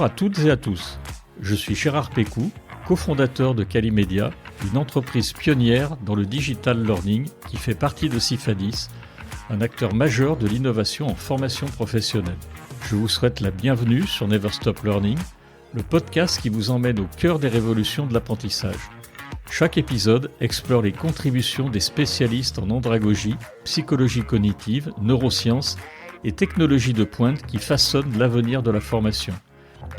Bonjour à toutes et à tous. Je suis Gérard Pécou, cofondateur de Calimedia, une entreprise pionnière dans le digital learning qui fait partie de Cifadis, un acteur majeur de l'innovation en formation professionnelle. Je vous souhaite la bienvenue sur Never Stop Learning, le podcast qui vous emmène au cœur des révolutions de l'apprentissage. Chaque épisode explore les contributions des spécialistes en andragogie, psychologie cognitive, neurosciences et technologies de pointe qui façonnent l'avenir de la formation.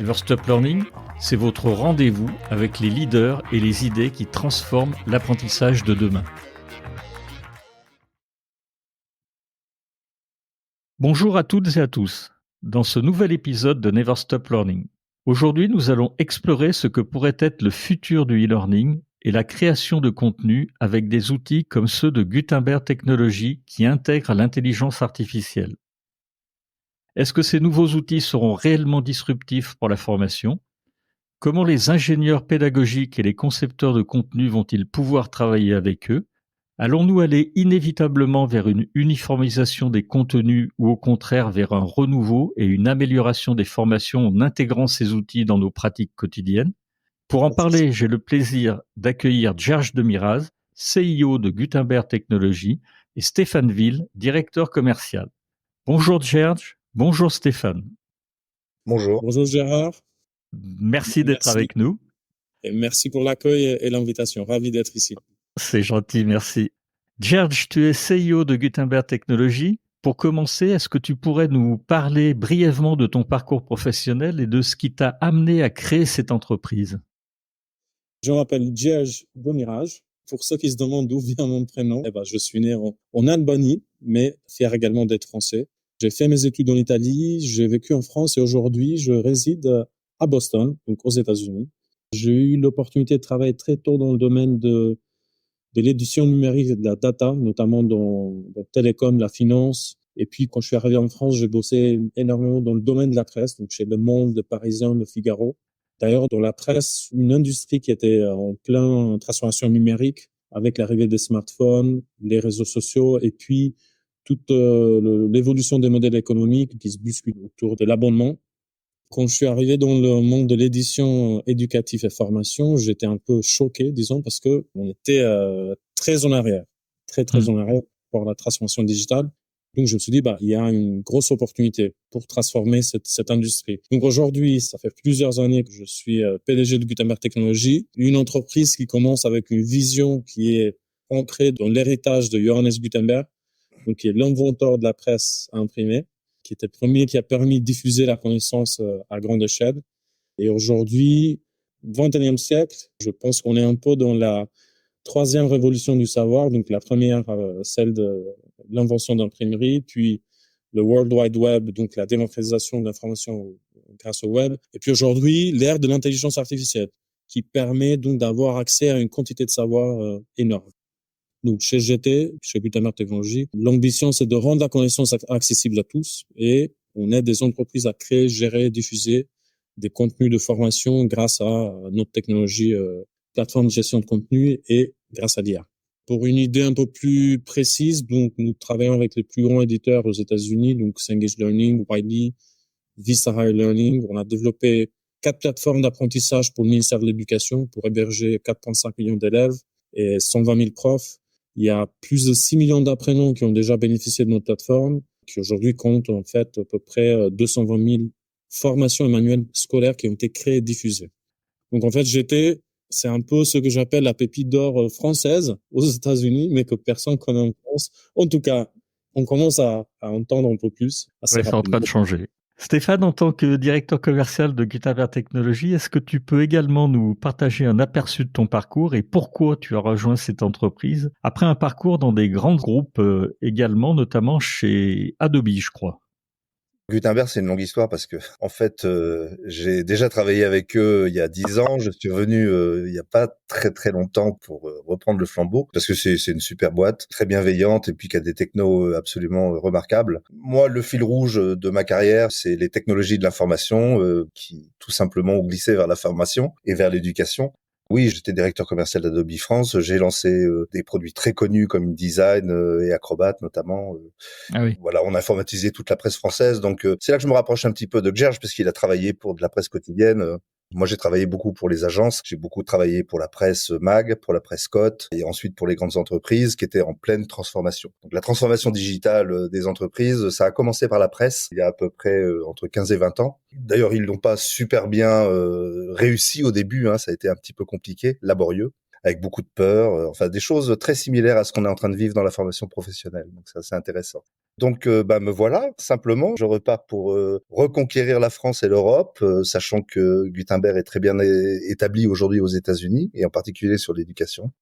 Never Stop Learning, c'est votre rendez-vous avec les leaders et les idées qui transforment l'apprentissage de demain. Bonjour à toutes et à tous. Dans ce nouvel épisode de Never Stop Learning, aujourd'hui nous allons explorer ce que pourrait être le futur du e-learning et la création de contenu avec des outils comme ceux de Gutenberg Technologies qui intègrent l'intelligence artificielle. Est-ce que ces nouveaux outils seront réellement disruptifs pour la formation ? Comment les ingénieurs pédagogiques et les concepteurs de contenu vont-ils pouvoir travailler avec eux ? Allons-nous aller inévitablement vers une uniformisation des contenus ou au contraire vers un renouveau et une amélioration des formations en intégrant ces outils dans nos pratiques quotidiennes ? Pour en parler, j'ai le plaisir d'accueillir Gjergj de Miraz, CIO de Gutenberg Technologies, et Stéphane Ville, directeur commercial. Bonjour Gjergj, bonjour Stéphane. Bonjour. Bonjour Gérard. Merci d'être avec nous. Et merci pour l'accueil et l'invitation. Ravi d'être ici. C'est gentil, merci. Gjergj, tu es CIO de Gutenberg Technologies. Pour commencer, est-ce que tu pourrais nous parler brièvement de ton parcours professionnel et de ce qui t'a amené à créer cette entreprise ? Je m'appelle Gjergj de Miraz. Pour ceux qui se demandent d'où vient mon prénom, je suis né en Albanie, mais fier également d'être français. J'ai fait mes études en Italie, j'ai vécu en France et aujourd'hui, je réside à Boston, donc aux États-Unis. J'ai eu l'opportunité de travailler très tôt dans le domaine de l'édition numérique et de la data, notamment dans télécom, la finance. Et puis, quand je suis arrivé en France, j'ai bossé énormément dans le domaine de la presse, donc chez Le Monde, Le Parisien, Le Figaro. D'ailleurs, dans la presse, une industrie qui était en pleine transformation numérique avec l'arrivée des smartphones, les réseaux sociaux et puis toute l'évolution des modèles économiques qui se bousculent autour de l'abonnement. Quand je suis arrivé dans le monde de l'édition éducative et formation, j'étais un peu choqué, disons, parce que on était très en arrière, très en arrière pour la transformation digitale. Donc, je me suis dit, il y a une grosse opportunité pour transformer cette industrie. Donc, aujourd'hui, ça fait plusieurs années que je suis PDG de Gutenberg Technologies, une entreprise qui commence avec une vision qui est ancrée dans l'héritage de Johannes Gutenberg, donc qui est l'inventeur de la presse imprimée, qui était le premier qui a permis de diffuser la connaissance à grande échelle. Et aujourd'hui, 21e siècle, je pense qu'on est un peu dans la troisième révolution du savoir. Donc la première, celle de l'invention d'imprimerie, puis le World Wide Web, donc la démocratisation de l'information grâce au web. Et puis aujourd'hui, l'ère de l'intelligence artificielle, qui permet donc d'avoir accès à une quantité de savoir énorme. Donc, chez GT, chez Gutenberg Technologies, l'ambition, c'est de rendre la connaissance accessible à tous et on aide des entreprises à créer, gérer, diffuser des contenus de formation grâce à notre technologie, plateforme de gestion de contenu et grâce à l'IA. Pour une idée un peu plus précise, donc, nous travaillons avec les plus grands éditeurs aux États-Unis, donc Cengage Learning, Wiley, Vista Higher Learning. On a développé 4 plateformes d'apprentissage pour le ministère de l'Éducation pour héberger 4,5 millions d'élèves et 120 000 profs. Il y a plus de 6 millions d'apprenants qui ont déjà bénéficié de notre plateforme, qui aujourd'hui comptent en fait à peu près 220 000 formations et manuels scolaires qui ont été créés et diffusés. Donc en fait, c'est un peu ce que j'appelle la pépite d'or française aux États-Unis, mais que personne connaît en France. En tout cas, on commence à entendre un peu plus. C'est en train de changer. Stéphane, en tant que directeur commercial de Gutenberg Technologies, est-ce que tu peux également nous partager un aperçu de ton parcours et pourquoi tu as rejoint cette entreprise après un parcours dans des grands groupes également, notamment chez Adobe, je crois? Gutenberg, c'est une longue histoire parce que, en fait, j'ai déjà travaillé avec eux il y a 10 ans. Je suis revenu il y a pas très longtemps pour reprendre le flambeau parce que c'est une super boîte, très bienveillante et puis qui a des technos absolument remarquables. Moi, le fil rouge de ma carrière, c'est les technologies de l'information qui tout simplement ont glissé vers la formation et vers l'éducation. Oui, j'étais directeur commercial d'Adobe France. J'ai lancé des produits très connus comme InDesign et Acrobat notamment. Ah oui. Voilà, on a informatisé toute la presse française. Donc, c'est là que je me rapproche un petit peu de Gerge, parce qu'il a travaillé pour de la presse quotidienne. Moi, j'ai travaillé beaucoup pour les agences. J'ai beaucoup travaillé pour la presse mag, pour la presse cote, et ensuite pour les grandes entreprises qui étaient en pleine transformation. Donc, la transformation digitale des entreprises, ça a commencé par la presse il y a à peu près entre 15 et 20 ans. D'ailleurs, ils l'ont pas super bien réussi au début. Ça a été un petit peu compliqué, laborieux, avec beaucoup de peur. Enfin, des choses très similaires à ce qu'on est en train de vivre dans la formation professionnelle. Donc, ça, c'est intéressant. Donc, me voilà, simplement. Je repars pour reconquérir la France et l'Europe, sachant que Gutenberg est très bien établi aujourd'hui aux États-Unis, et en particulier sur l'éducation.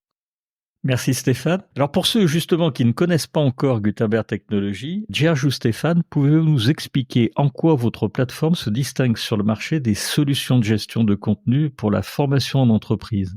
Merci Stéphane. Alors pour ceux justement qui ne connaissent pas encore Gutenberg Technologies, Gierge ou Stéphane, pouvez-vous nous expliquer en quoi votre plateforme se distingue sur le marché des solutions de gestion de contenu pour la formation en entreprise?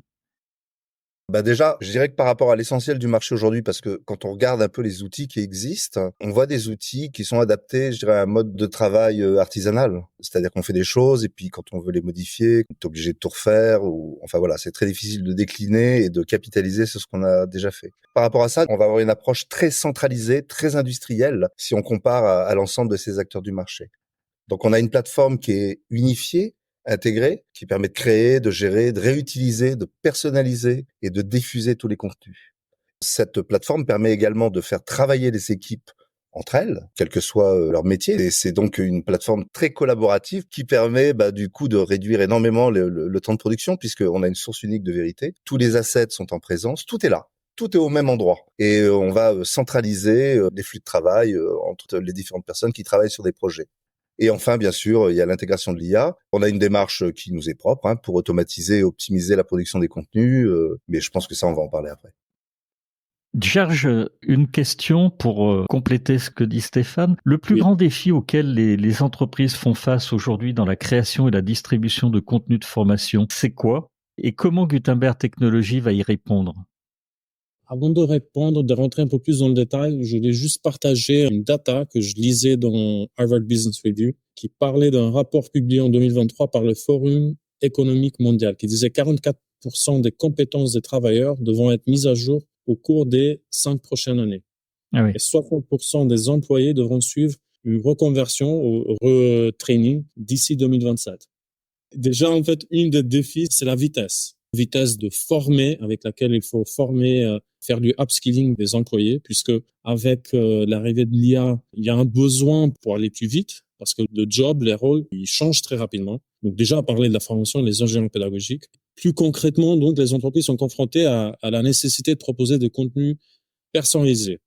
Déjà, je dirais que par rapport à l'essentiel du marché aujourd'hui, parce que quand on regarde un peu les outils qui existent, on voit des outils qui sont adaptés, je dirais, à un mode de travail artisanal. C'est-à-dire qu'on fait des choses et puis quand on veut les modifier, on est obligé de tout refaire. Enfin voilà, c'est très difficile de décliner et de capitaliser sur ce qu'on a déjà fait. Par rapport à ça, on va avoir une approche très centralisée, très industrielle, si on compare à l'ensemble de ces acteurs du marché. Donc, on a une plateforme qui est unifiée, intégrée, qui permet de créer, de gérer, de réutiliser, de personnaliser et de diffuser tous les contenus. Cette plateforme permet également de faire travailler les équipes entre elles, quel que soit leur métier. Et c'est donc une plateforme très collaborative qui permet du coup de réduire énormément le temps de production, puisqu'on a une source unique de vérité. Tous les assets sont en présence, tout est là. Tout est au même endroit. Et on va centraliser les flux de travail entre les différentes personnes qui travaillent sur des projets. Et enfin, bien sûr, il y a l'intégration de l'IA. On a une démarche qui nous est propre pour automatiser et optimiser la production des contenus, mais je pense que ça, on va en parler après. Gierge, une question pour compléter ce que dit Stéphane. Le plus Oui. grand défi auquel les entreprises font face aujourd'hui dans la création et la distribution de contenu de formation, c'est quoi? Et comment Gutenberg Technologies va y répondre? Avant de répondre, de rentrer un peu plus dans le détail, je voulais juste partager une data que je lisais dans Harvard Business Review qui parlait d'un rapport publié en 2023 par le Forum économique mondial qui disait 44% des compétences des travailleurs devront être mises à jour au cours des 5 prochaines années. Ah oui. Et 60% des employés devront suivre une reconversion ou retraining d'ici 2027. Déjà, en fait, une des défis, c'est la vitesse. Vitesse de former, avec laquelle il faut former, faire du upskilling des employés, puisque avec l'arrivée de l'IA, il y a un besoin pour aller plus vite, parce que le job, les rôles, ils changent très rapidement. Donc déjà, à parler de la formation des ingénieurs pédagogiques. Plus concrètement, donc, les entreprises sont confrontées à la nécessité de proposer des contenus personnalisés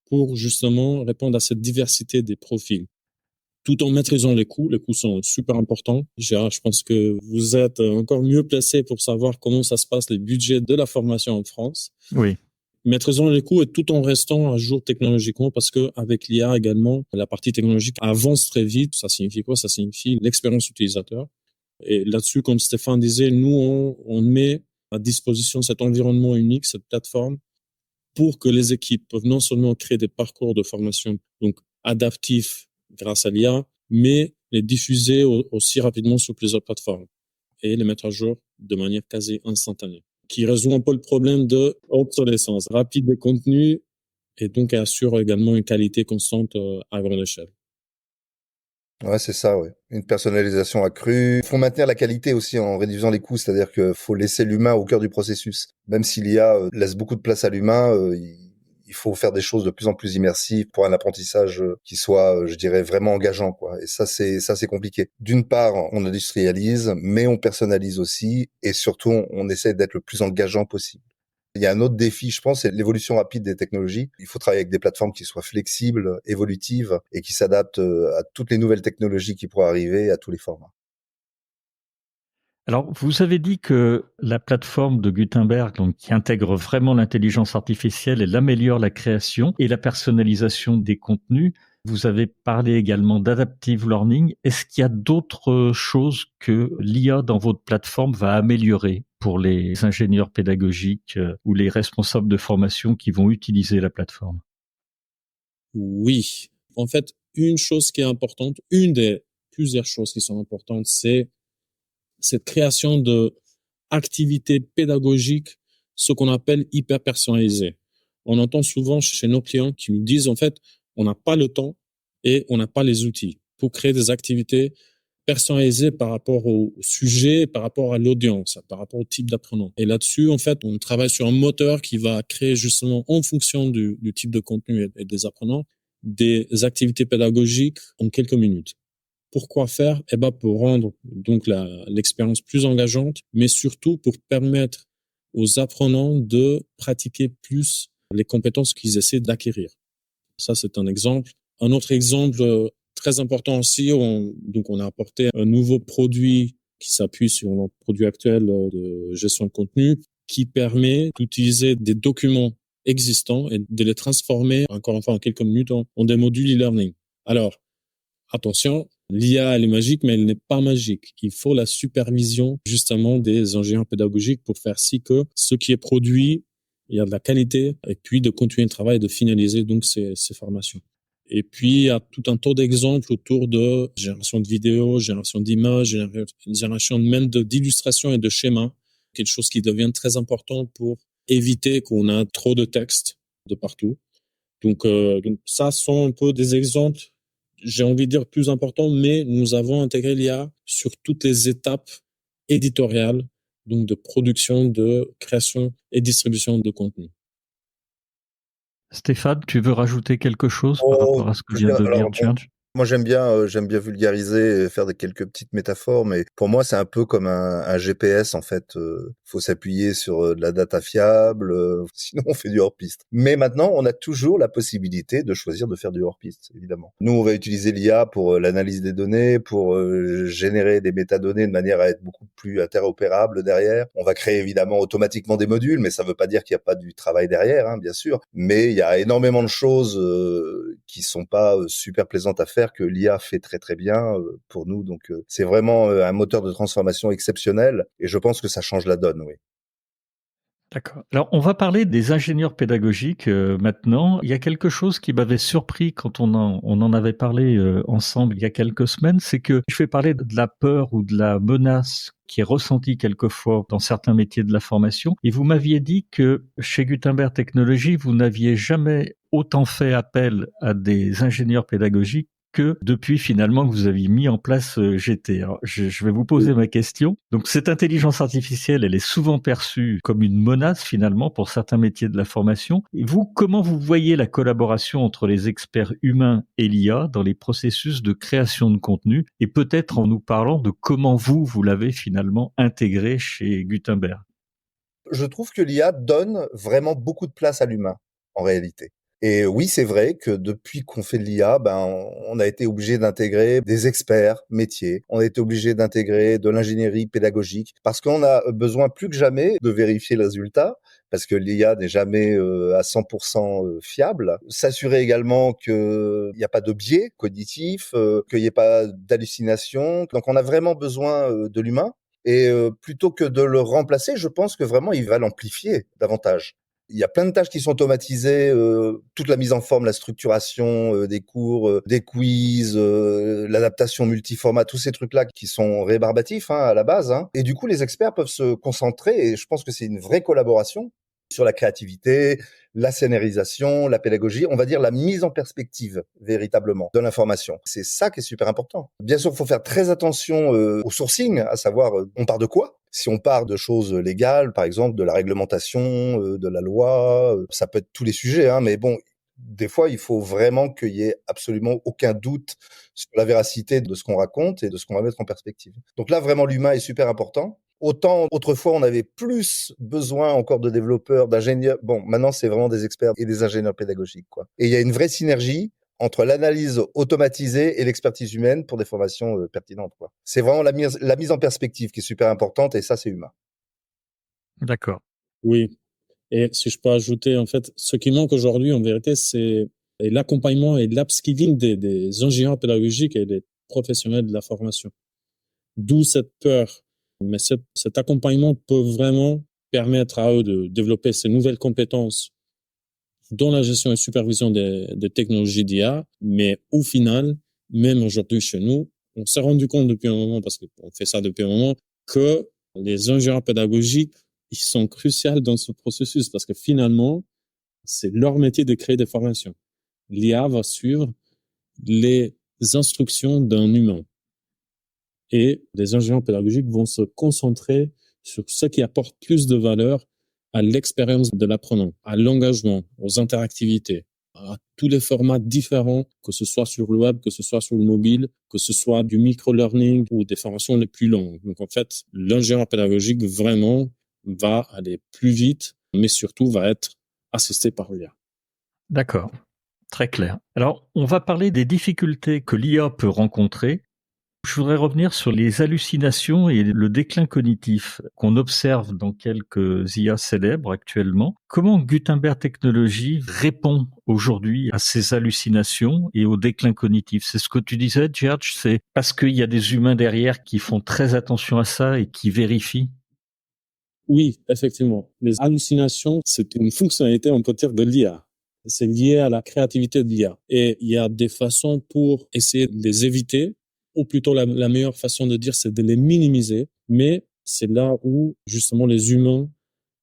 pour justement répondre à cette diversité des profils, tout en maîtrisant les coûts. Les coûts sont super importants. Gérard, je pense que vous êtes encore mieux placé pour savoir comment ça se passe, les budgets de la formation en France. Oui. Maîtrisant les coûts et tout en restant à jour technologiquement, parce que avec l'IA également, la partie technologique avance très vite. Ça signifie quoi? Ça signifie l'expérience utilisateur. Et là-dessus, comme Stéphane disait, nous, on met à disposition cet environnement unique, cette plateforme, pour que les équipes peuvent non seulement créer des parcours de formation donc adaptifs grâce à l'IA, mais les diffuser aussi rapidement sur plusieurs plateformes et les mettre à jour de manière quasi instantanée, qui résout un peu le problème de obsolescence rapide des contenus et donc assure également une qualité constante à grande échelle. Ouais, c'est ça, ouais. Une personnalisation accrue. Il faut maintenir la qualité aussi en réduisant les coûts, c'est-à-dire qu'il faut laisser l'humain au cœur du processus. Même si l'IA laisse beaucoup de place à l'humain, il faut faire des choses de plus en plus immersives pour un apprentissage qui soit, je dirais, vraiment engageant, quoi. Et ça, c'est compliqué. D'une part, on industrialise, mais on personnalise aussi, et surtout, on essaie d'être le plus engageant possible. Il y a un autre défi, je pense, c'est l'évolution rapide des technologies. Il faut travailler avec des plateformes qui soient flexibles, évolutives et qui s'adaptent à toutes les nouvelles technologies qui pourraient arriver, à tous les formats. Alors, vous avez dit que la plateforme de Gutenberg, donc, qui intègre vraiment l'intelligence artificielle, elle améliore la création et la personnalisation des contenus. Vous avez parlé également d'adaptive learning. Est-ce qu'il y a d'autres choses que l'IA dans votre plateforme va améliorer pour les ingénieurs pédagogiques ou les responsables de formation qui vont utiliser la plateforme? Oui, en fait, une chose qui est importante, une des plusieurs choses qui sont importantes, c'est cette création de activités pédagogiques, ce qu'on appelle hyper personnalisées. On entend souvent chez nos clients qui nous disent, en fait, on n'a pas le temps et on n'a pas les outils pour créer des activités personnalisées par rapport au sujet, par rapport à l'audience, par rapport au type d'apprenant. Et là-dessus, en fait, on travaille sur un moteur qui va créer justement, en fonction du type de contenu et des apprenants, des activités pédagogiques en quelques minutes. Pourquoi faire? Pour rendre donc l'expérience plus engageante, mais surtout pour permettre aux apprenants de pratiquer plus les compétences qu'ils essaient d'acquérir. Ça, c'est un exemple. Un autre exemple très important aussi, on a apporté un nouveau produit qui s'appuie sur notre produit actuel de gestion de contenu, qui permet d'utiliser des documents existants et de les transformer, encore une fois, en quelques minutes, en des modules e-learning. Alors, attention, l'IA, elle est magique, mais elle n'est pas magique. Il faut la supervision, justement, des ingénieurs pédagogiques pour faire si que ce qui est produit, il y a de la qualité, et puis de continuer le travail, de finaliser donc ces formations. Et puis, il y a tout un tas d'exemples autour de génération de vidéos, génération d'images, génération même d'illustrations et de schémas, quelque chose qui devient très important pour éviter qu'on a trop de texte de partout. Donc ça sont un peu des exemples, j'ai envie de dire plus importants, mais nous avons intégré l'IA sur toutes les étapes éditoriales, donc de production, de création et distribution de contenu. Stéphane, tu veux rajouter quelque chose par rapport à ce que vient de dire George? Moi, j'aime bien vulgariser et faire quelques petites métaphores, mais pour moi, c'est un peu comme un GPS, en fait. Faut s'appuyer sur de la data fiable, sinon on fait du hors-piste. Mais maintenant, on a toujours la possibilité de choisir de faire du hors-piste, évidemment. Nous, on va utiliser l'IA pour l'analyse des données, pour générer des métadonnées de manière à être beaucoup plus interopérable derrière. On va créer évidemment automatiquement des modules, mais ça veut pas dire qu'il n'y a pas du travail derrière, hein, bien sûr. Mais il y a énormément de choses qui sont pas super plaisantes à faire, que l'IA fait très très bien pour nous. Donc c'est vraiment un moteur de transformation exceptionnel et je pense que ça change la donne, oui. D'accord. Alors, on va parler des ingénieurs pédagogiques maintenant. Il y a quelque chose qui m'avait surpris quand on en avait parlé ensemble il y a quelques semaines, c'est que je vais parler de la peur ou de la menace qui est ressentie quelquefois dans certains métiers de la formation. Et vous m'aviez dit que chez Gutenberg Technologies, vous n'aviez jamais autant fait appel à des ingénieurs pédagogiques que depuis finalement que vous aviez mis en place GT. Alors, je vais vous poser ma question. Donc cette intelligence artificielle, elle est souvent perçue comme une menace finalement pour certains métiers de la formation. Et vous, comment vous voyez la collaboration entre les experts humains et l'IA dans les processus de création de contenu, et peut-être en nous parlant de comment vous l'avez finalement intégré chez Gutenberg? Je trouve que l'IA donne vraiment beaucoup de place à l'humain, en réalité. Et oui, c'est vrai que depuis qu'on fait de l'IA, on a été obligé d'intégrer des experts métiers. On a été obligé d'intégrer de l'ingénierie pédagogique parce qu'on a besoin plus que jamais de vérifier le résultat parce que l'IA n'est jamais à 100% fiable. S'assurer également qu'il n'y a pas de biais cognitif, qu'il n'y ait pas d'hallucination. Donc, on a vraiment besoin de l'humain. Et plutôt que de le remplacer, je pense que vraiment, il va l'amplifier davantage. Il y a plein de tâches qui sont automatisées, toute la mise en forme, la structuration des cours, des quiz, l'adaptation multiformat, tous ces trucs-là qui sont rébarbatifs à la base. Et du coup, les experts peuvent se concentrer, et je pense que c'est une vraie collaboration sur la créativité, la scénarisation, la pédagogie, on va dire la mise en perspective véritablement de l'information. C'est ça qui est super important. Bien sûr, il faut faire très attention au sourcing, à savoir on part de quoi. Si on part de choses légales, par exemple de la réglementation, de la loi, ça peut être tous les sujets, mais bon, des fois, il faut vraiment qu'il y ait absolument aucun doute sur la véracité de ce qu'on raconte et de ce qu'on va mettre en perspective. Donc là, vraiment, l'humain est super important. Autant autrefois, on avait plus besoin encore de développeurs, d'ingénieurs. Bon, maintenant, c'est vraiment des experts et des ingénieurs pédagogiques, quoi. Et il y a une vraie synergie entre l'analyse automatisée et l'expertise humaine pour des formations pertinentes, quoi. C'est vraiment la mise en perspective qui est super importante et ça, c'est humain. D'accord. Oui. Et si je peux ajouter, en fait, ce qui manque aujourd'hui, en vérité, c'est l'accompagnement et l'upskilling des ingénieurs pédagogiques et des professionnels de la formation. D'où cette peur. Mais cet accompagnement peut vraiment permettre à eux de développer ces nouvelles compétences dans la gestion et supervision des technologies d'IA. Mais au final, même aujourd'hui chez nous, on s'est rendu compte depuis un moment, parce qu'on fait ça depuis un moment, que Les ingénieurs pédagogiques, ils sont cruciaux dans ce processus parce que finalement, c'est leur métier de créer des formations. L'IA va suivre les instructions d'un humain. Et les ingénieurs pédagogiques vont se concentrer sur ce qui apporte plus de valeur à l'expérience de l'apprenant, à l'engagement, aux interactivités, à tous les formats différents, que ce soit sur le web, que ce soit sur le mobile, que ce soit du micro-learning ou des formations les plus longues. Donc en fait, l'ingénieur pédagogique vraiment va aller plus vite, mais surtout va être assisté par l'IA. D'accord, très clair. Alors, on va parler des difficultés que l'IA peut rencontrer. Je voudrais revenir sur les hallucinations et le déclin cognitif qu'on observe dans quelques IA célèbres actuellement. Comment Gutenberg Technologies répond aujourd'hui à ces hallucinations et au déclin cognitif? C'est ce que tu disais, George, c'est parce qu'il y a des humains derrière qui font très attention à ça et qui vérifient? Oui, effectivement. Les hallucinations, c'est une fonctionnalité, on peut dire, de l'IA. C'est lié à la créativité de l'IA. Et il y a des façons pour essayer de les éviter, ou plutôt la meilleure façon de dire, c'est de les minimiser. Mais c'est là où, justement, les humains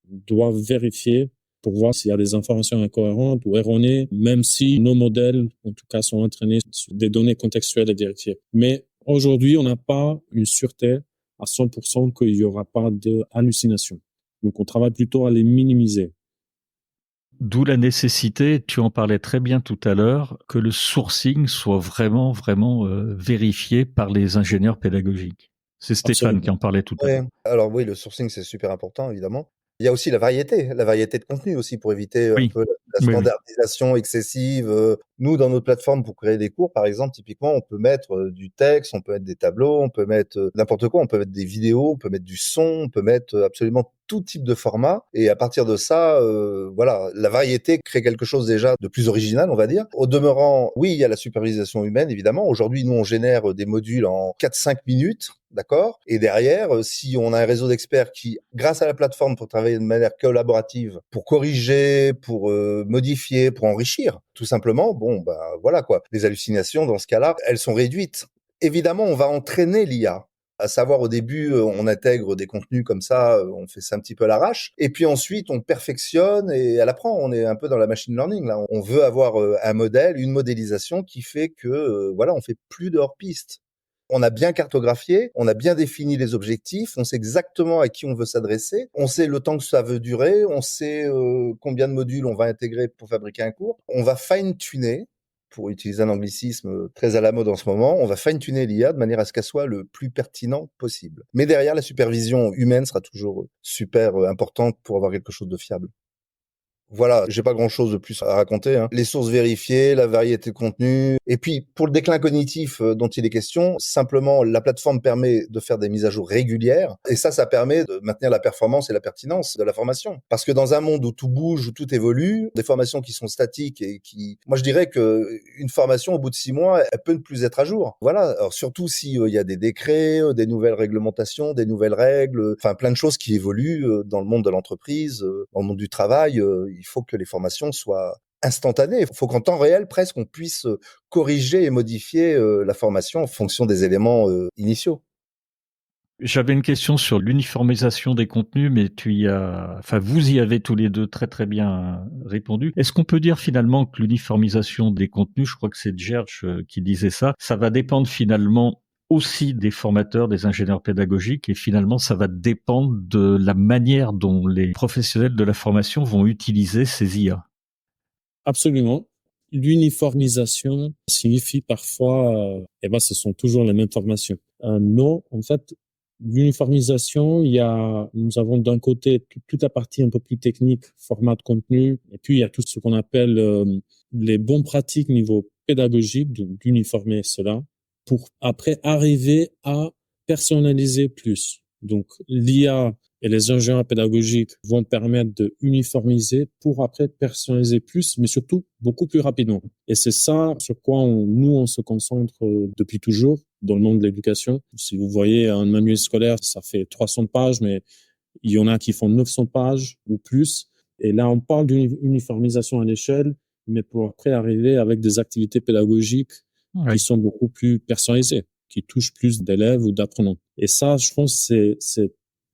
doivent vérifier pour voir s'il y a des informations incohérentes ou erronées, même si nos modèles, en tout cas, sont entraînés sur des données contextuelles et directives. Mais aujourd'hui, on n'a pas une sûreté à 100% qu'il n'y aura pas de hallucinations. Donc, on travaille plutôt à les minimiser. D'où la nécessité, tu en parlais très bien tout à l'heure, que le sourcing soit vraiment vérifié par les ingénieurs pédagogiques. C'est Stéphane qui en parlait tout à l'heure. Ouais. Alors oui, le sourcing, c'est super important, évidemment. Il y a aussi la variété de contenu aussi pour éviter un Oui, peu la oui, oui. standardisation excessive. Nous, dans notre plateforme, pour créer des cours, par exemple, typiquement, on peut mettre du texte, on peut mettre des tableaux, on peut mettre n'importe quoi, on peut mettre des vidéos, on peut mettre du son, on peut mettre absolument tout type de format. Et à partir de ça, voilà, la variété crée quelque chose déjà de plus original, on va dire. Au demeurant, oui, il y a la supervision humaine, évidemment. Aujourd'hui, nous, on génère des modules en 4-5 minutes. D'accord. Et derrière, si on a un réseau d'experts qui, grâce à la plateforme, pour travailler de manière collaborative, pour corriger, pour modifier, pour enrichir, tout simplement, bon, bah voilà quoi. Les hallucinations, dans ce cas-là, elles sont réduites. Évidemment, on va entraîner l'IA. À savoir, au début, on intègre des contenus comme ça, on fait ça un petit peu à l'arrache. Et puis ensuite, on perfectionne et elle apprend. On est un peu dans la machine learning, là. On veut avoir un modèle, une modélisation qui fait que, voilà, on fait plus de hors-piste. On a bien cartographié, on a bien défini les objectifs, on sait exactement à qui on veut s'adresser, on sait le temps que ça veut durer, on sait combien de modules on va intégrer pour fabriquer un cours. On va fine-tuner, pour utiliser un anglicisme très à la mode en ce moment, on va fine-tuner l'IA de manière à ce qu'elle soit le plus pertinent possible. Mais derrière, la supervision humaine sera toujours super importante pour avoir quelque chose de fiable. Voilà, j'ai pas grand-chose de plus à raconter, hein. Les sources vérifiées, la variété de contenu. Et puis, pour le déclin cognitif dont il est question, simplement, la plateforme permet de faire des mises à jour régulières. Et ça permet de maintenir la performance et la pertinence de la formation. Parce que dans un monde où tout bouge, où tout évolue, des formations qui sont statiques et qui... Moi, je dirais que une formation, au bout de 6 mois, elle peut ne plus être à jour. Voilà. Alors, surtout si il y a des décrets, des nouvelles réglementations, des nouvelles règles, enfin, plein de choses qui évoluent dans le monde de l'entreprise, dans le monde du travail. Il faut que les formations soient instantanées. Il faut qu'en temps réel, presque, on puisse corriger et modifier la formation en fonction des éléments initiaux. J'avais une question sur l'uniformisation des contenus, mais vous y avez tous les deux très bien répondu. Est-ce qu'on peut dire finalement que l'uniformisation des contenus, je crois que c'est George qui disait ça va dépendre finalement aussi des formateurs, des ingénieurs pédagogiques, et finalement ça va dépendre de la manière dont les professionnels de la formation vont utiliser ces IA. Absolument. L'uniformisation signifie parfois, ce sont toujours les mêmes formations. Non, en fait, l'uniformisation, nous avons d'un côté toute la partie un peu plus technique, format de contenu, et puis il y a tout ce qu'on appelle les bonnes pratiques niveau pédagogique, d'uniformer cela, pour après arriver à personnaliser plus. Donc, l'IA et les ingénieurs pédagogiques vont permettre de uniformiser pour après personnaliser plus, mais surtout beaucoup plus rapidement. Et c'est ça sur quoi on se concentre depuis toujours dans le monde de l'éducation. Si vous voyez un manuel scolaire, ça fait 300 pages, mais il y en a qui font 900 pages ou plus. Et là, on parle d'une uniformisation à l'échelle, mais pour après arriver avec des activités pédagogiques qui sont beaucoup plus personnalisées, qui touchent plus d'élèves ou d'apprenants. Et ça, je pense, c'est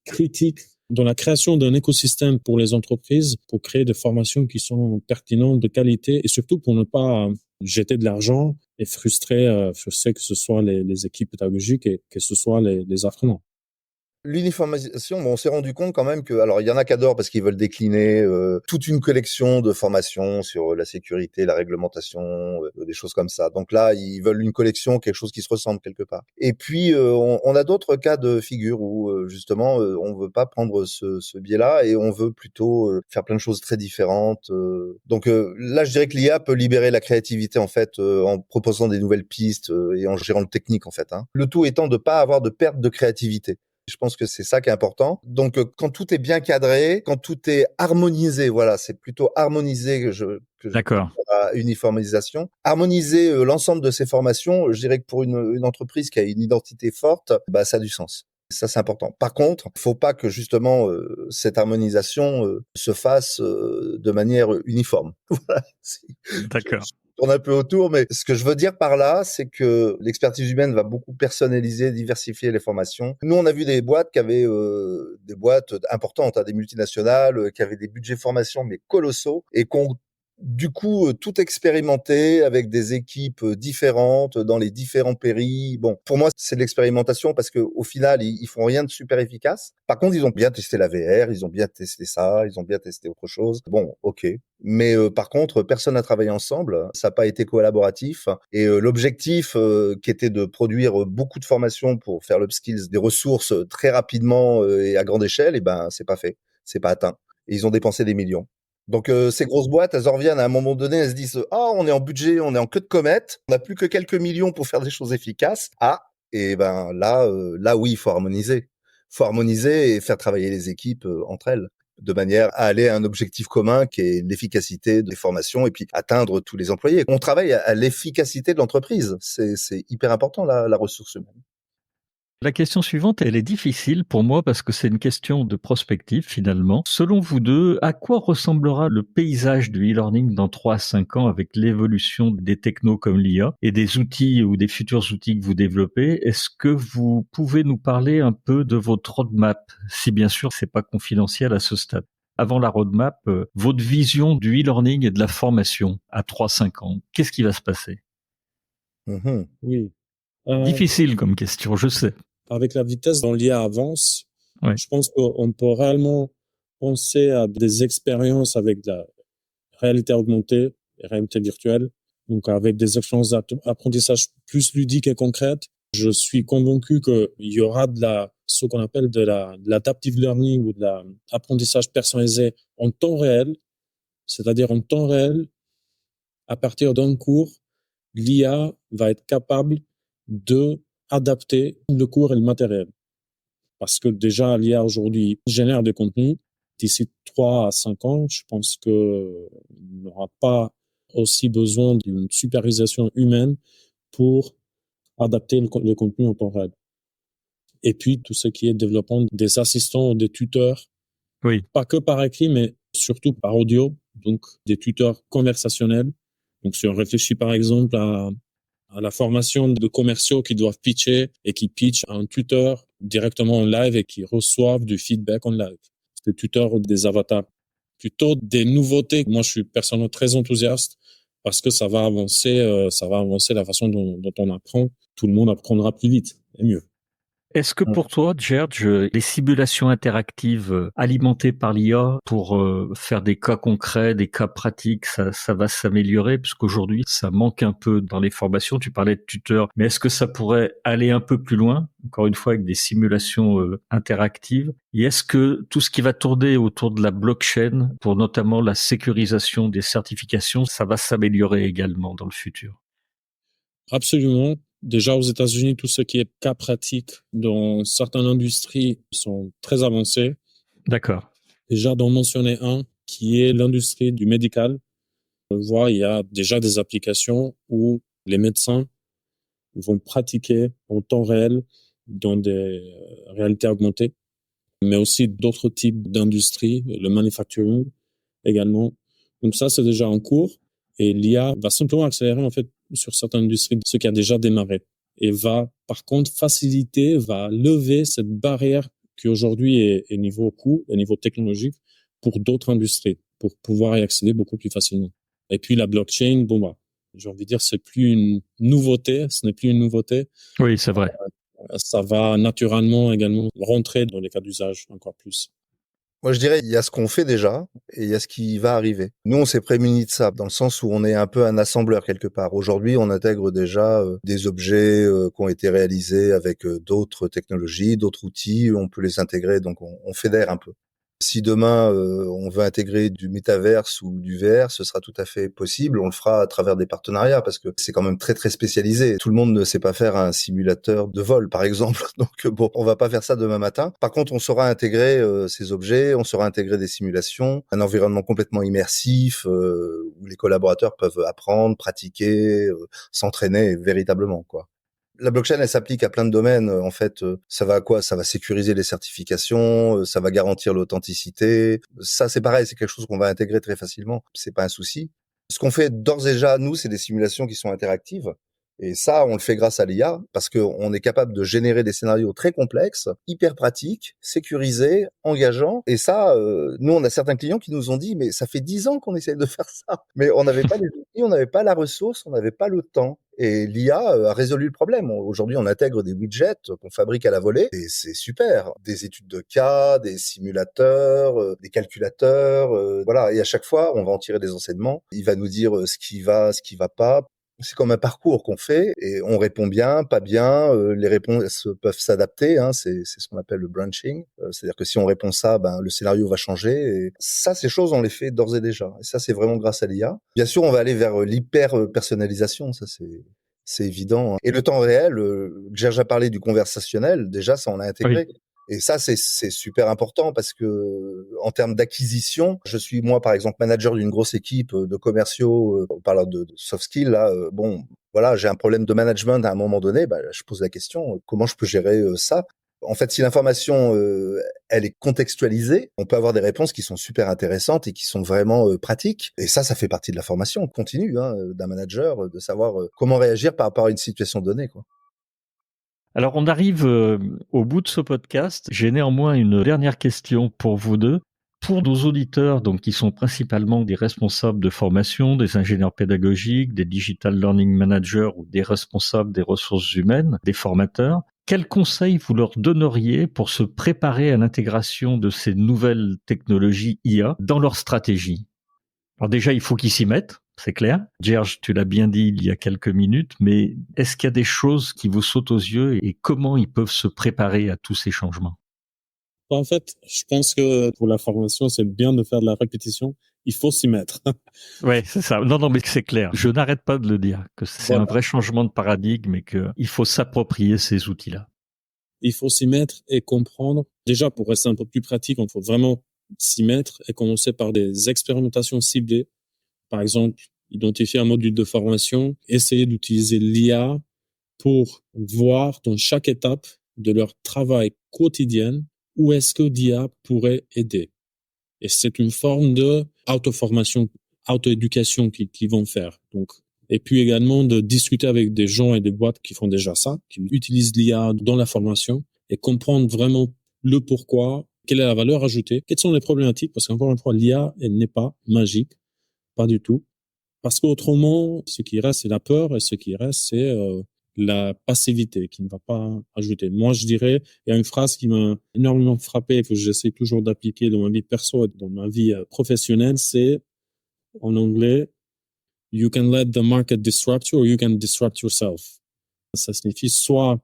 critique dans la création d'un écosystème pour les entreprises, pour créer des formations qui sont pertinentes, de qualité, et surtout pour ne pas jeter de l'argent et frustrer que ce soit les équipes pédagogiques et que ce soit les apprenants. L'uniformisation, on s'est rendu compte quand même que, alors il y en a qui adorent parce qu'ils veulent décliner toute une collection de formations sur la sécurité, la réglementation, des choses comme ça. Donc là, ils veulent une collection, quelque chose qui se ressemble quelque part. Et puis on a d'autres cas de figure où justement on veut pas prendre ce biais-là et on veut plutôt faire plein de choses très différentes. Donc là, je dirais que l'IA peut libérer la créativité en fait en proposant des nouvelles pistes et en gérant le technique en fait. Le tout étant de pas avoir de perte de créativité. Je pense que c'est ça qui est important. Donc, quand tout est bien cadré, quand tout est harmonisé, voilà, c'est plutôt harmonisé que je D'accord. à uniformisation. Harmoniser l'ensemble de ces formations, je dirais que pour une entreprise qui a une identité forte, bah, ça a du sens. Ça, c'est important. Par contre, faut pas que justement cette harmonisation se fasse de manière uniforme. Voilà. D'accord. Je tourne un peu autour, mais ce que je veux dire par là, c'est que l'expertise humaine va beaucoup personnaliser, diversifier les formations. Nous, on a vu des boîtes qui avaient des boîtes importantes, des multinationales, qui avaient des budgets formation mais colossaux et qu'on du coup, tout expérimenté avec des équipes différentes dans les différents pays. Bon, pour moi, c'est de l'expérimentation parce que au final, ils font rien de super efficace. Par contre, ils ont bien testé la VR, ils ont bien testé ça, ils ont bien testé autre chose. Bon, ok. Mais par contre, personne n'a travaillé ensemble. Ça n'a pas été collaboratif. Et l'objectif, qui était de produire beaucoup de formations pour faire l'upskills, des ressources très rapidement et à grande échelle, et ben, c'est pas fait, c'est pas atteint. Et ils ont dépensé des millions. Donc ces grosses boîtes, elles en reviennent à un moment donné, elles se disent ah on est en budget, on est en queue de comète, on n'a plus que quelques millions pour faire des choses efficaces. Ah et ben là oui il faut harmoniser et faire travailler les équipes entre elles de manière à aller à un objectif commun qui est l'efficacité des formations et puis atteindre tous les employés. On travaille à l'efficacité de l'entreprise, c'est hyper important la ressource humaine. La question suivante, elle est difficile pour moi parce que c'est une question de prospective finalement. Selon vous deux, à quoi ressemblera le paysage du e-learning dans 3 à 5 ans avec l'évolution des technos comme l'IA et des outils ou des futurs outils que vous développez? Est-ce que vous pouvez nous parler un peu de votre roadmap, si bien sûr c'est pas confidentiel à ce stade? Avant la roadmap, votre vision du e-learning et de la formation à 3-5 ans, qu'est-ce qui va se passer? Oui. Difficile comme question, je sais. Avec la vitesse dont l'IA avance, Ouais. je pense qu'on peut réellement penser à des expériences avec la réalité augmentée et réalité virtuelle, donc avec des expériences d'apprentissage plus ludiques et concrètes. Je suis convaincu qu'il y aura ce qu'on appelle de l'adaptive learning ou de l'apprentissage personnalisé en temps réel, c'est-à-dire en temps réel, à partir d'un cours, l'IA va être capable de adapter le cours et le matériel. Parce que déjà, l'IA aujourd'hui génère des contenus. D'ici 3 à 5 ans, je pense qu'on n'aura pas aussi besoin d'une supervision humaine pour adapter le contenu en temps réel. Et puis, tout ce qui est développement des assistants, des tuteurs, Oui. pas que par écrit, mais surtout par audio, donc des tuteurs conversationnels. Donc, si on réfléchit par exemple à la formation de commerciaux qui doivent pitcher et qui pitchent à un tuteur directement en live et qui reçoivent du feedback en live. C'est des tuteurs des avatars. Plutôt des nouveautés. Moi, je suis personnellement très enthousiaste parce que ça va avancer la façon dont on apprend. Tout le monde apprendra plus vite et mieux. Est-ce que pour toi, Serge, les simulations interactives alimentées par l'IA pour faire des cas concrets, des cas pratiques, ça va s'améliorer? Parce qu'aujourd'hui, ça manque un peu dans les formations. Tu parlais de tuteurs, mais est-ce que ça pourrait aller un peu plus loin, encore une fois, avec des simulations interactives? Et est-ce que tout ce qui va tourner autour de la blockchain, pour notamment la sécurisation des certifications, ça va s'améliorer également dans le futur? Absolument. Déjà aux États-Unis, tout ce qui est cas pratique dans certaines industries sont très avancés. D'accord. Déjà d'en mentionner un qui est l'industrie du médical. On voit, il y a déjà des applications où les médecins vont pratiquer en temps réel dans des réalités augmentées, mais aussi d'autres types d'industries, le manufacturing également. Donc ça, c'est déjà en cours et l'IA va simplement accélérer en fait sur certaines industries ce qui a déjà démarré et va par contre faciliter, va lever cette barrière qui aujourd'hui est niveau coût, et niveau technologique pour d'autres industries, pour pouvoir y accéder beaucoup plus facilement. Et puis la blockchain, j'ai envie de dire, c'est plus une nouveauté, ce n'est plus une nouveauté. Oui, c'est vrai. Ça va naturellement également rentrer dans les cas d'usage encore plus. Moi, je dirais, il y a ce qu'on fait déjà et il y a ce qui va arriver. Nous, on s'est prémunis de ça, dans le sens où on est un peu un assembleur quelque part. Aujourd'hui, on intègre déjà des objets qui ont été réalisés avec d'autres technologies, d'autres outils. On peut les intégrer, donc on fédère un peu. Si demain on veut intégrer du métaverse ou du VR, ce sera tout à fait possible. On le fera à travers des partenariats parce que c'est quand même très très spécialisé. Tout le monde ne sait pas faire un simulateur de vol, par exemple. Donc on va pas faire ça demain matin. Par contre, on saura intégrer ces objets, on saura intégrer des simulations, un environnement complètement immersif où les collaborateurs peuvent apprendre, pratiquer, s'entraîner véritablement, quoi. La blockchain, elle s'applique à plein de domaines. En fait, ça va à quoi? Ça va sécuriser les certifications, ça va garantir l'authenticité. Ça, c'est pareil, c'est quelque chose qu'on va intégrer très facilement. C'est pas un souci. Ce qu'on fait d'ores et déjà, nous, c'est des simulations qui sont interactives. Et ça, on le fait grâce à l'IA parce qu'on est capable de générer des scénarios très complexes, hyper pratiques, sécurisés, engageants. Et ça, nous, on a certains clients qui nous ont dit, mais ça fait 10 ans qu'on essaie de faire ça. Mais on n'avait pas les outils, on n'avait pas la ressource, on n'avait pas le temps. Et l'IA a résolu le problème. Aujourd'hui, on intègre des widgets qu'on fabrique à la volée et c'est super. Des études de cas, des simulateurs, des calculateurs, voilà. Et à chaque fois, on va en tirer des enseignements. Il va nous dire ce qui va pas. C'est comme un parcours qu'on fait et on répond bien, pas bien. Les réponses peuvent s'adapter. Hein, c'est ce qu'on appelle le branching. C'est-à-dire que si on répond ça, le scénario va changer. Et ça, ces choses, on les fait d'ores et déjà. Et ça, c'est vraiment grâce à l'IA. Bien sûr, on va aller vers l'hyper personnalisation. Ça, c'est évident. Hein. Et le temps réel, j'ai déjà parlé du conversationnel. Déjà, ça, on l'a intégré. Oui. Et ça, c'est super important parce que en termes d'acquisition, je suis moi par exemple manager d'une grosse équipe de commerciaux. On parle de soft skills là. Voilà, j'ai un problème de management à un moment donné. Je pose la question comment je peux gérer ça. En fait, si l'information elle est contextualisée, on peut avoir des réponses qui sont super intéressantes et qui sont vraiment pratiques. Et ça fait partie de la formation continue d'un manager de savoir comment réagir par rapport à une situation donnée, quoi. Alors, on arrive au bout de ce podcast. J'ai néanmoins une dernière question pour vous deux. Pour nos auditeurs, donc, qui sont principalement des responsables de formation, des ingénieurs pédagogiques, des digital learning managers ou des responsables des ressources humaines, des formateurs, quels conseils vous leur donneriez pour se préparer à l'intégration de ces nouvelles technologies IA dans leur stratégie? Alors déjà, il faut qu'ils s'y mettent. C'est clair. Gierge, tu l'as bien dit il y a quelques minutes, mais est-ce qu'il y a des choses qui vous sautent aux yeux et comment ils peuvent se préparer à tous ces changements? En fait, je pense que pour la formation, c'est bien de faire de la répétition. Il faut s'y mettre. Ouais, c'est ça. Non, mais c'est clair. Je n'arrête pas de le dire, que c'est un vrai changement de paradigme et qu'il faut s'approprier ces outils-là. Il faut s'y mettre et comprendre. Déjà, pour rester un peu plus pratique, il faut vraiment s'y mettre et commencer par des expérimentations ciblées. Par exemple, identifier un module de formation, essayer d'utiliser l'IA pour voir dans chaque étape de leur travail quotidien où est-ce que l'IA pourrait aider. Et c'est une forme de auto-formation, auto-éducation qu'ils vont faire. Donc, et puis également de discuter avec des gens et des boîtes qui font déjà ça, qui utilisent l'IA dans la formation et comprendre vraiment le pourquoi, quelle est la valeur ajoutée, quelles sont les problématiques, parce qu'encore une fois, l'IA, elle n'est pas magique, pas du tout. Parce qu'autrement, ce qui reste, c'est la peur et ce qui reste, c'est la passivité qui ne va pas ajouter. Moi, je dirais, il y a une phrase qui m'a énormément frappé et que j'essaie toujours d'appliquer dans ma vie perso et dans ma vie professionnelle, c'est en anglais, you can let the market disrupt you or you can disrupt yourself. Ça signifie soit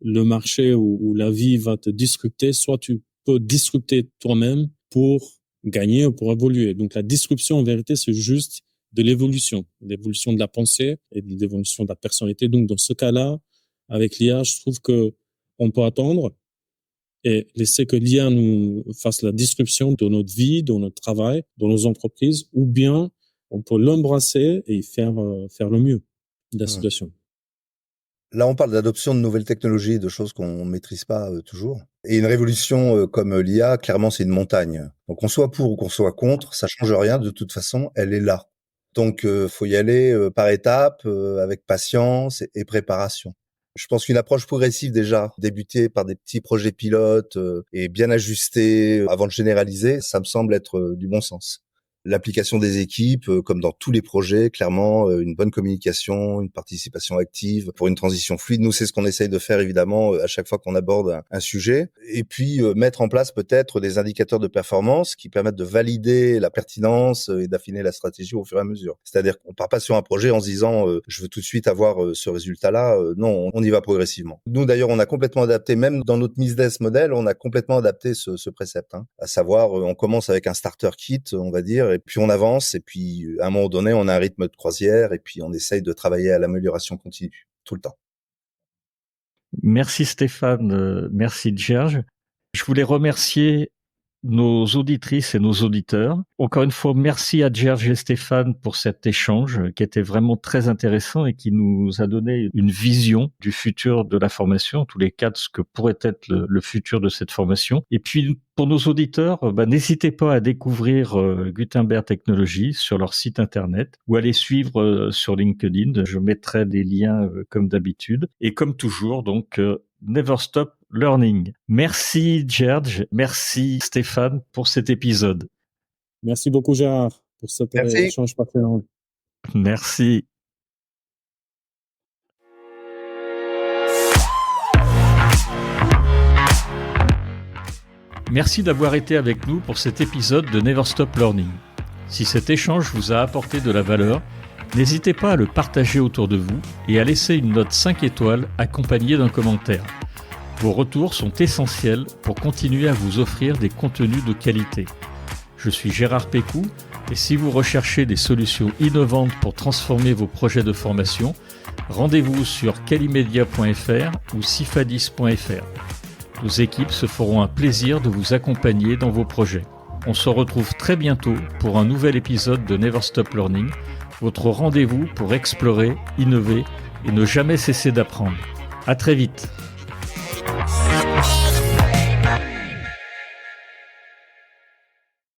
le marché ou la vie va te disrupter, soit tu peux disrupter toi-même pour gagner ou pour évoluer. Donc la disruption, en vérité, c'est juste de l'évolution de la pensée et de l'évolution de la personnalité. Donc dans ce cas-là, avec l'IA, je trouve que on peut attendre et laisser que l'IA nous fasse la disruption de notre vie, de notre travail, de nos entreprises, ou bien on peut l'embrasser et faire le mieux de la situation. Là, on parle d'adoption de nouvelles technologies, de choses qu'on ne maîtrise pas toujours. Et une révolution comme l'IA, clairement, c'est une montagne. Donc, qu'on soit pour ou qu'on soit contre, ça change rien. De toute façon, elle est là. Donc, faut y aller par étapes, avec patience et préparation. Je pense qu'une approche progressive déjà, débuter par des petits projets pilotes et bien ajustés avant de généraliser, ça me semble être du bon sens. L'application des équipes, comme dans tous les projets, clairement, une bonne communication, une participation active pour une transition fluide. Nous, c'est ce qu'on essaye de faire, évidemment, à chaque fois qu'on aborde un sujet. Et puis, mettre en place peut-être des indicateurs de performance qui permettent de valider la pertinence et d'affiner la stratégie au fur et à mesure. C'est-à-dire qu'on part pas sur un projet en se disant je veux tout de suite avoir ce résultat-là. Non, on y va progressivement. Nous, d'ailleurs, on a complètement adapté, même dans notre business model, on a complètement adapté ce précepte. À savoir, on commence avec un starter kit, on va dire, et puis on avance, et puis à un moment donné, on a un rythme de croisière, et puis on essaye de travailler à l'amélioration continue, tout le temps. Merci Stéphane, merci Gierge. Je voulais remercier nos auditrices et nos auditeurs. Encore une fois, merci à Gierge et Stéphane pour cet échange qui était vraiment très intéressant et qui nous a donné une vision du futur de la formation, en tous les cas de ce que pourrait être le futur de cette formation. Et puis, pour nos auditeurs, n'hésitez pas à découvrir Gutenberg Technologies sur leur site internet ou à les suivre sur LinkedIn. Je mettrai des liens comme d'habitude. Et comme toujours, donc, Never Stop Learning. Merci Gierge, merci Stéphane pour cet épisode. Merci beaucoup Gérard pour cet échange passionnant. Merci. Merci d'avoir été avec nous pour cet épisode de Never Stop Learning. Si cet échange vous a apporté de la valeur, n'hésitez pas à le partager autour de vous et à laisser une note 5 étoiles accompagnée d'un commentaire. Vos retours sont essentiels pour continuer à vous offrir des contenus de qualité. Je suis Gérard Pécou et si vous recherchez des solutions innovantes pour transformer vos projets de formation, rendez-vous sur calimedia.fr ou cifadis.fr. Nos équipes se feront un plaisir de vous accompagner dans vos projets. On se retrouve très bientôt pour un nouvel épisode de Never Stop Learning, votre rendez-vous pour explorer, innover et ne jamais cesser d'apprendre. À très vite.